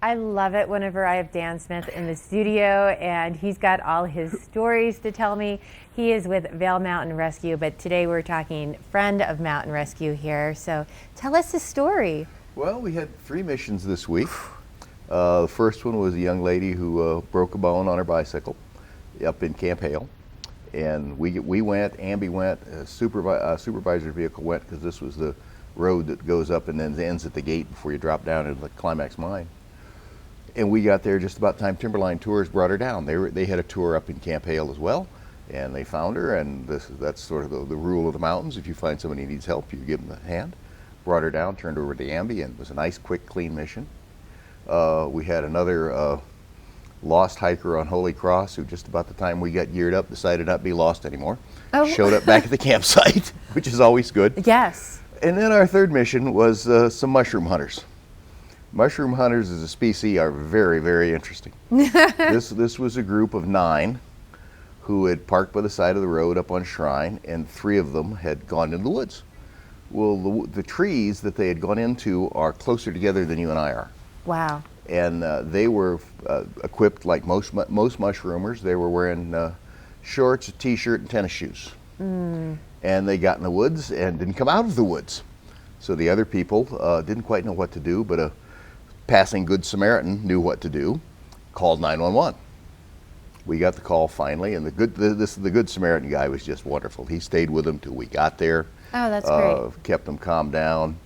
I love it whenever I have Dan Smith in the studio and he's got all his stories to tell me. He is with Vail Mountain Rescue, but today we're talking friend of Mountain Rescue here. So tell us the story. Well, we had 3 missions this week. The first one was a young lady who broke a bone on her bicycle up in Camp Hale. And we went, Ambi went, a supervisor's vehicle went, because this was the road that goes up and then ends at the gate before you drop down into the Climax Mine. And we got there just about time Timberline Tours brought her down. They had a tour up in Camp Hale as well, and they found her, and that's sort of the rule of the mountains. If you find somebody who needs help, you give them a hand. Brought her down, turned her over to Ambi, and it was a nice, quick, clean mission. We had another lost hiker on Holy Cross who just about the time we got geared up decided not to be lost anymore. Oh. Showed up back at the campsite, which is always good. Yes. And then our third mission was some mushroom hunters. Mushroom hunters as a species are very, very interesting. This was a group of 9 who had parked by the side of the road up on Shrine, and 3 of them had gone into the woods. Well, the trees that they had gone into are closer together than you and I are. Wow. And they were equipped like most mushroomers. They were wearing shorts, a t-shirt, and tennis shoes. And they got in the woods and didn't come out of the woods. So the other people didn't quite know what to do, but a passing Good Samaritan knew what to do, called 911. We got the call finally, and the Good Samaritan guy was just wonderful. He stayed with them till we got there. Oh, that's great. Kept them calmed down.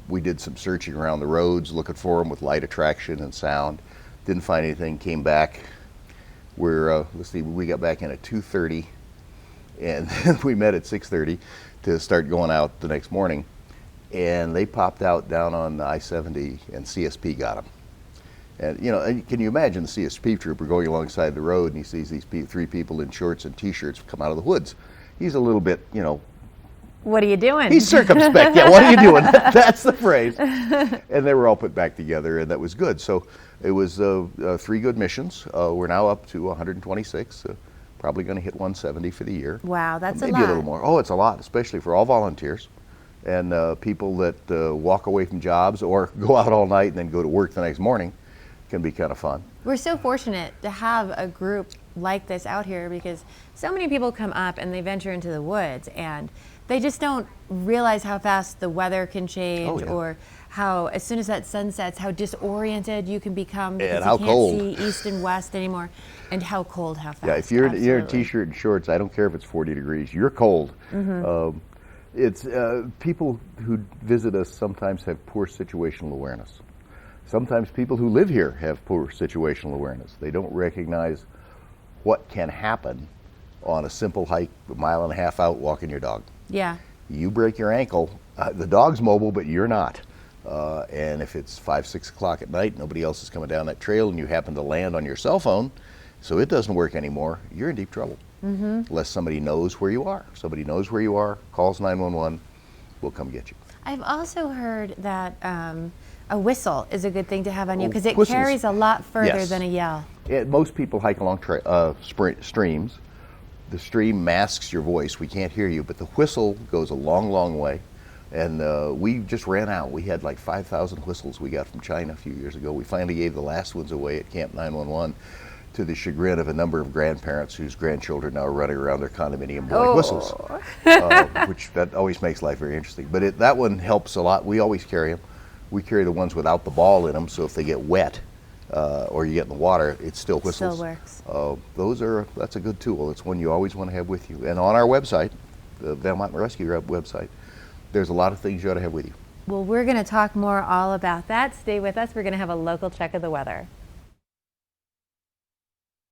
We did some searching around the roads, looking for them with light attraction and sound. Didn't find anything. Came back. We got back in at 2:30, and we met at 6:30 to start going out the next morning. And they popped out down on I-70, and CSP got them. And can you imagine the CSP trooper going alongside the road, and he sees these 3 people in shorts and t-shirts come out of the woods? He's a little bit, What are you doing? he's circumspect. Yeah, what are you doing? That's the phrase. And they were all put back together, and that was good. So it was 3 good missions. We're now up to 126. Probably going to hit 170 for the year. Wow, that's a lot. Maybe a little more. Oh, it's a lot, especially for all volunteers and people that walk away from jobs or go out all night and then go to work the next morning. Can be kind of fun. We're so fortunate to have a group like this out here because so many people come up and they venture into the woods and they just don't realize how fast the weather can change or how, as soon as that sun sets, how disoriented you can become because and how you can't cold. see east and west anymore, and how cold, how fast. Yeah, if you're in a t-shirt and shorts, I don't care if it's 40 degrees, you're cold. It's people who visit us sometimes have poor situational awareness. Sometimes people who live here have poor situational awareness. They don't recognize what can happen on a simple hike, 1.5 miles out walking your dog. Yeah. You break your ankle, the dog's mobile, but you're not. And if it's 5, 6 o'clock at night, nobody else is coming down that trail, and you happen to land on your cell phone, so it doesn't work anymore, you're in deep trouble. Unless somebody knows where you are. Somebody knows where you are, calls 911, we'll come get you. I've also heard that a whistle is a good thing to have on you because it whistles. carries a lot further than a yell. Most people hike along streams. The stream masks your voice. We can't hear you, but the whistle goes a long, long way. And we just ran out. We had like 5,000 whistles we got from China a few years ago. We finally gave the last ones away at Camp 911 to the chagrin of a number of grandparents whose grandchildren now are running around their condominium blowing whistles, which that always makes life very interesting. But that one helps a lot. We always carry them. We carry the ones without the ball in them, so if they get wet or you get in the water, it still whistles. Still works. That's a good tool. It's one you always want to have with you. And on our website, the Vail Mountain Rescue website, there's a lot of things you ought to have with you. Well, we're going to talk more all about that. Stay with us. We're going to have a local check of the weather.